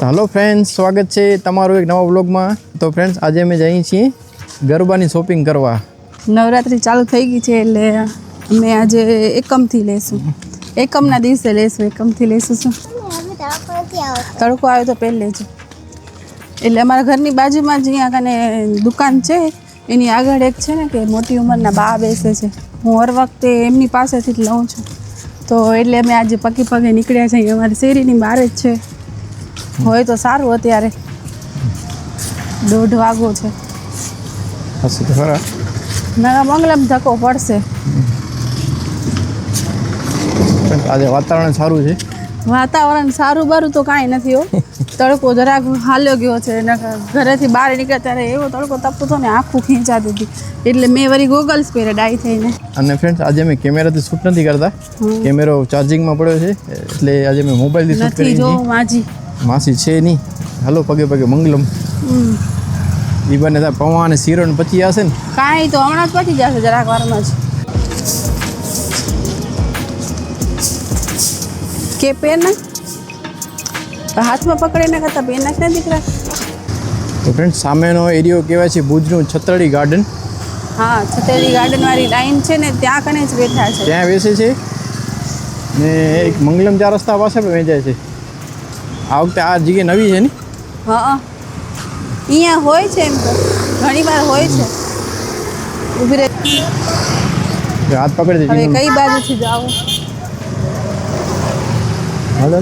Hello friends, स्वागत है तमारू एक नवा व्लॉग में। तो फ्रेंड्स आज अमे जई छीए गरबानी शॉपिंग करवा। नवरात्रि चालू થઈ ગઈ છે એટલે અમે આજે એકમથી લેશું. એકમના દિવસે લેશું, એકમથી લેશું. શું તડકો આવ્યો તો પહેલે જ એટલે અમારા ઘરની બાજુમાં જ અહીંયા કને દુકાન છે, એની આગળ એક છે ને કે મોટી ઉંમરના બા બેસે છે. હું હર વખતે એમની પાસેથી જ લઉં છું. તો એટલે અમે આજે પગે પગે નીકળ્યા છીએ. અમારી શેરીની બહાર જ છે. હોય તો સારું. અત્યારે 1:30 વાગો છે. હશે તો ખરા ના મંગલમ ધક્કો પડશે. આજે વાતાવરણ સારું છે. વાતાવરણ સારું બારું તો કાંઈ નથી હો. તડકો જરાક હાલ્યો ગયો છે. ઘરેથી બહાર નીકળ્યા ત્યારે એવો તડકો તપતો હતો ને આખું ખેંચાતી હતી. એટલે મેં વળી ગોગલ્સ પહેર્યા ડાઈ થઈને. અને ફ્રેન્ડ્સ આજે અમે કેમેરાથી શૂટ નથી કરતા. કેમેરો ચાર્જિંગમાં પડ્યો છે એટલે આજે અમે મોબાઈલથી શૂટ કરી. જો માસી છે નહીં. હાલો પગે પગે મંગલમ. ઈ બને ત્યાં પૌવા અને શીરો ને પછી આવશે ને કાંઈ તો હમણાં જ પતી જશે જરાક વારમાં જ. કે પેન હાથમાં પકડીને કરતા પેન નાખ ને દીકરા. તો ફ્રેન્ડ સામેનો એરિયો કહેવાય છે ભુજનું છતરડી ગાર્ડન. હા, છતરડી ગાર્ડન વાળી લાઈન છે ને ત્યાં કને જ બેઠા છે. ત્યાં બેસે છે ને એક મંગલમ 4 રસ્તા પાસે પણ વેચાય છે. આ વખતે આ જગ્યા નવી છે ને. હા, અહીંયા હોય છે એમ તો ઘણી વાર હોય છે. ઊભી રહે. હાથ પકડી હવે દે. કઈ બાજુથી જાવ? હાલો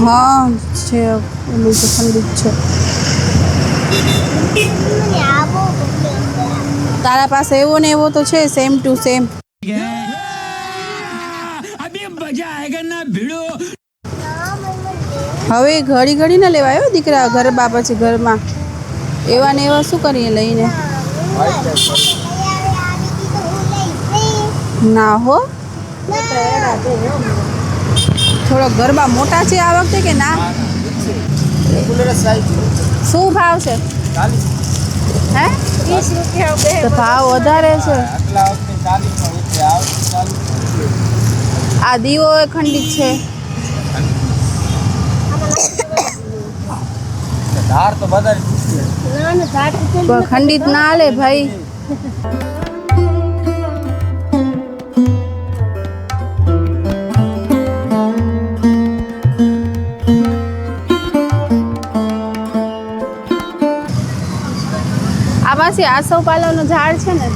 હા છે ઓલું તો સંગીત છે. તારા પાસે એવો ને એવો તો છે સેમ ટુ સેમ. હવે ઘડી ઘડી ના લેવાયો દીકરા. ગરબા પછી ઘરમાં એવા ને એવા શું કરીએ લઈને? ના હો, થોડો ગરબા મોટા છે આ વખતે કે ના? શું ભાવ છે? હે, 30 રૂપિયા. ભાવ વધારે છે. આ દીવો ખંડિત છે. ખંડિત ના લે ભાઈ. આ પાસે આસવ પાલવનું ઝાડ છે ને,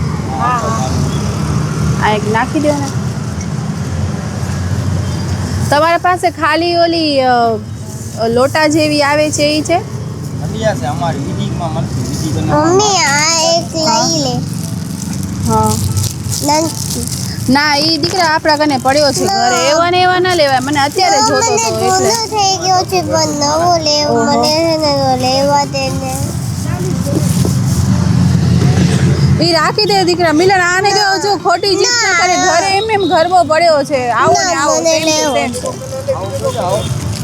આ એક નાખી દો ને. તમારા પાસે ખાલી ઓલી લોટા જેવી આવે છે એ છે? મમ્મી આ એક લઈ લે. હા ના, એ દીકરા આપણા કને પડ્યો છે ઘરે. એવા ને એવા ના લેવાય. મને અત્યારે જોતો હતો એટલે થઈ ગયો છે પણ નવો લેવો. મને છે ને લેવા દે ને. એ રાખી દે દીકરા. મિલન આને કેવો જો ખોટી જીત ના કરે. ઘરે એમ ગરબો પડ્યો છે. આવો ને આવો.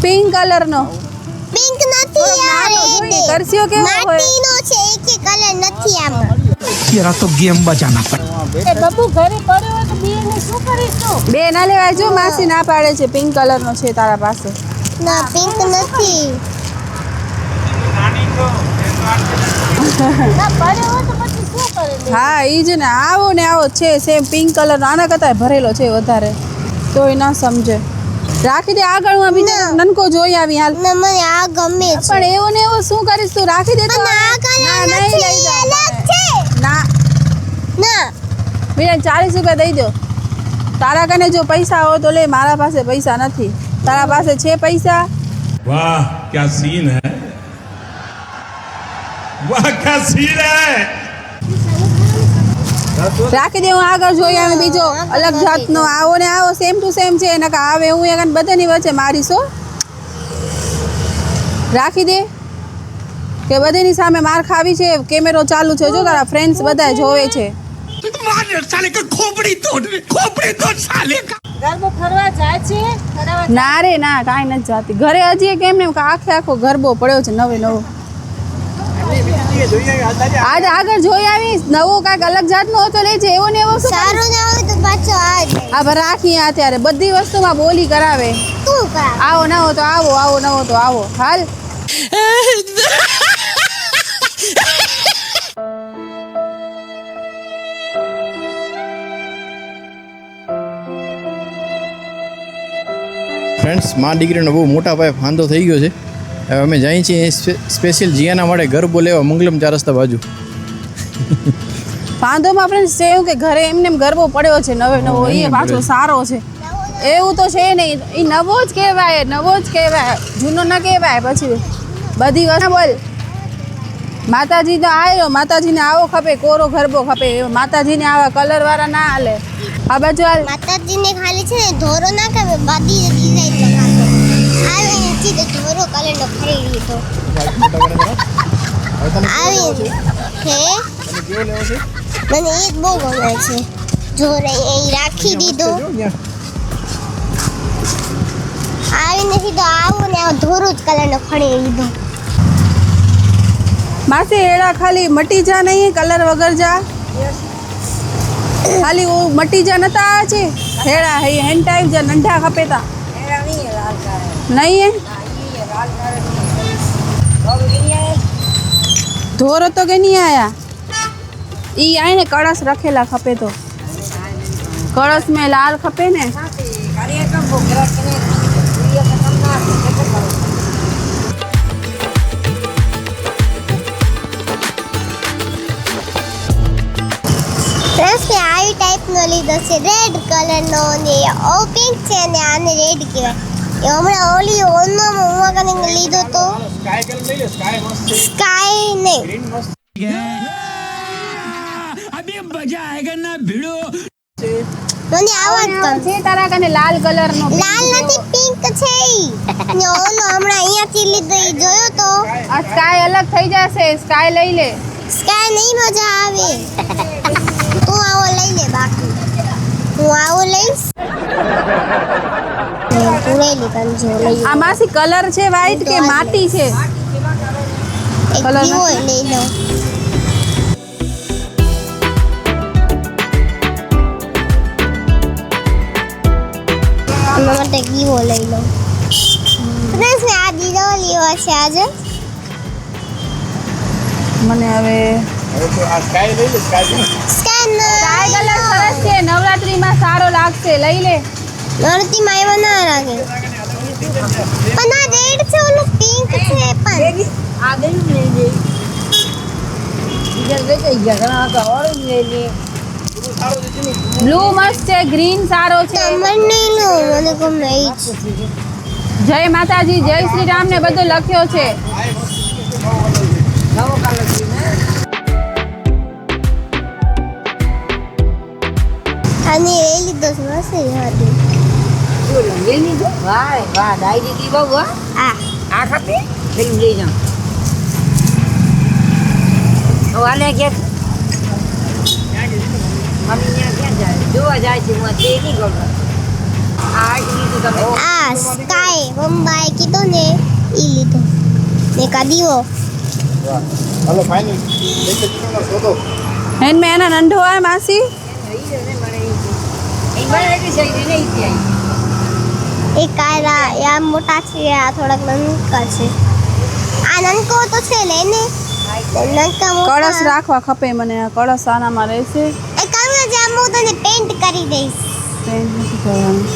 પિંક કલર નો. પિંક નથી યાર, કરસીઓ કેવો હોય? માટીનો છે. એક કલર નથી આમાં. तेरा तो गेम बजाना पड़ेगा। એ બબુ ઘરે પડ્યો હોય તો બે ને શું કરીશું? બે ના લેવાય. જો માસી ના પાડે છે. પિંક કલર નો છે તારા પાસે. ના, પિંક નથી. હા ઈ જ ને. આવો ને આવો છે સેમ પિંક કલર નો. આના કરતા ભરેલો છે વધારે. તોય ના સમજે. રાખી દે. આગળ હું બીજો નનકો જોઈ આવી હાલ. ના, મને આ ગમે છે. પણ એવો ને એવો શું કરીશ તું? રાખી દે તો. પણ આ કલર ના, નહીં નથી, લઈ જાઉં. અલગ છે. ના ના, બીજા 40 રૂપિયા દઈ દો. તારા કને જો પૈસા હોય તો લે. મારા પાસે પૈસા નથી. તારા પાસે છે પૈસા? वाह क्या सीन है, वाह क्या सीन है। રાખી દે. હું આગળ જોઈ આવે બીજો અલગ જાતનો. આવો ને આવો સેમ ટુ સેમ છે. એના કા આવે હું એક બધાની વચ્ચે મારીશો. રાખી દે કે બધાની સામે માર ખાવી છે. કેમેરો ચાલુ છે. જો તારા ફ્રેન્ડ્સ બધા જોવે છે. साले का खोपड़ी तोड़ साले का। ના રે ના, કાંઈ નથી જાતી. ઘરે હજી કેમ ને આખે આખો ગરબો પડ્યો છે નવે નવો. આજ આગળ જોઈ આવીશ, નવો કાંઈક અલગ જાતનો હતો લેજે, એવો ને એવો શું સારું ના હોય તો પાછો આ જ આ ભર રાખી અત્યારે બધી વસ્તુમાં બોલી કરાવે. તું કર. આવો ન હો તો આવો, આવો ન હો તો આવો. હાલ ફ્રેન્ડ્સ, મા દીકરીનો બહુ મોટા પાયે ફાંદો થઈ ગયો છે. હવે અમે જઈએ છીએ સ્પેશિયલ જીયાના માટે ગરબો લેવા મંગલમ 4 રસ્તા બાજુ. ફાંદોમાં ફ્રેન્ડ્સ છે એવું કે ઘરે એમને એમ ગરબો પડ્યો છે નવે નવો, એ પાછો સારો છે. એવું તો છે નહીં, એ નવો જ કહેવાય, નવો જ કહેવાય, જૂનો ન કહેવાય. પછી બધી વસ્તુ બોલ, માતાજી તો આવ્યો, માતાજીને આવો ખપે, કોરો ગરબો ખપે, માતાજીને આવા કલરવાળા ના હાલે. આ બાજુ હાલ. માતાજીને ખાલી છે ને ધોરો ના કરે, બધી ડિઝાઇન લગાડો. આવે નથી તો ધોરો કલરનો ખરીદી લીધો. આવી હે મને એ જ બહુ ગમે છે. જોરે એ રાખી દીધો. આવી નથી તો આવો ને આ ધોરો જ કલરનો ખરીદી લીધો. માસી એડા ખાલી મટી જા નહીં, કલર વગર જા. ખાલી वो मटी जा नता आचे हेड़ा है हैंड टाइप जा नंढा खपे ता नहीं है धोरो तो के नहीं आया ई आए ने कड़स रखेला खपे तो कड़स में लाल खपे ने ફ્રેન્ડ્સ કે આવી ટાઈપનો લીધો છે રેડ કલરનો ને ઓ પિંક છે ને આને રેડ કહેવાય. એ હમણાં ઓલી ઓનો ઉમા કને લીધો તો સ્કાય કલર લઈ લે, સ્કાય મસ્ત છે, સ્કાય નહીં ગ્રીન મસ્ત अभी मजा आएगा ना भिड़ो. મને આવા જ ગમે. છે તારા કને લાલ કલર નો લાલ નથી પિંક છે ઈ. ને ઓનો હમણાં અહીંયાથી લીધો ઈ જોયો તો આ સ્કાય અલગ થઈ જશે સ્કાય લઈ લે સ્કાય નહીં મજા આવે. તું આવો લઈ લે બાકી હું આવો લઈશ. પૂરેલી કંજો લઈ આ માસી કલર છે વ્હાઈટ કે માટી છે એક કલર દીવો લઈ લો. આના માટે દીવો લઈ લો. ફ્રેન્ડ્સ ને આ દીવો લેવો છે આજે. મને હવે હવે તો આ સ્કાય લઈ લે, સ્કાય સ્કેનર સ્કાય કલર સરસ છે નવરાત્રીમાં સારો લાગશે લઈ લે નરતીમાં એવા ના લાગે. પણ આ રેડ છે ઓલું પિંક છે પણ બ્લુ મસ્ત છે ગ્રીન સારો છે મને નહીં લો મને ગમે ઈ જ. જય માતાજી જય શ્રી રામ ને બધું લખ્યો છે અને એ લીધો છે મસ્ત હતી. આ આ સ્કાય બંબાઈ કીધો ને ઈ લીધો. ને કા દીવો હાલો ફાઇનલ એક કિલોનો સોદો. હેન में एना नंढो है मासी એક કાયરા યા મોટા છે આ થોડાક નનકા છે. આ નનકો તો છે લેને નનકા મોટા કળશ રાખવા ખપે મને આ કળશ આનામાં રહેશે એ કરું જ હું તને પેન્ટ કરી દઈશ. પેન્ટ નથી કરવાનું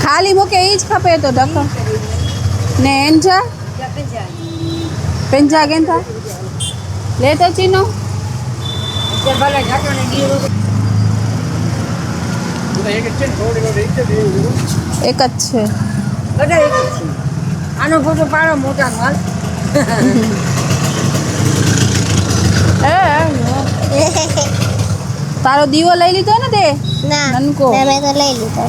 ખાલી મૂકે એ જ ખપે તો ઢક્કન ને એન્જા પેંજા ગેંથા લે તો ચીનો એક જ છે ને, થોડી થોડી એક જ એવું. એક જ છે આનો ફોટો પાડો મોટા હાલ તારો દીવો લઈ લીધો ને તે ના નનકો. મેં તો લઈ લીધો.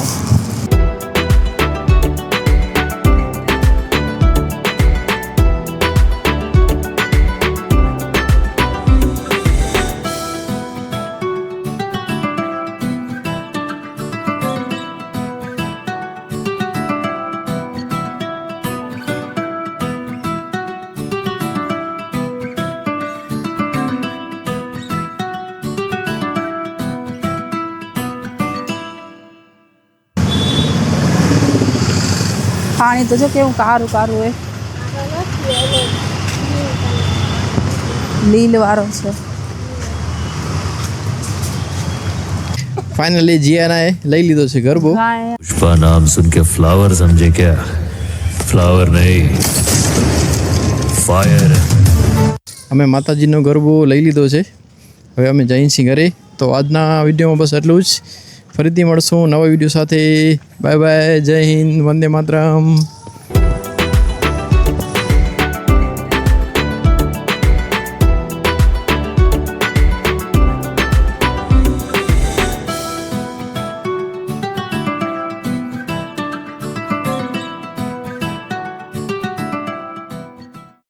પાણી તો જો કેવું કારું કારું હોય, લીલ વાળો છે. ફાઇનલી જીયાનાએ લઈ લીધો છે ગરબો. ગાય पुष्पा नाम सुन के फ्लावर समझे क्या? फ्लावर नहीं, फायर. અમે માતાજીનો ગરબો લઈ લીધો છે. હવે અમે જઈએ છીએ ઘરે. તો આજના વિડીયોમાં બસ એટલું જ. ફરીથી મળશું નવા વિડીયો સાથે. બાય બાય, જય હિન્દ, વંદે માતરમ.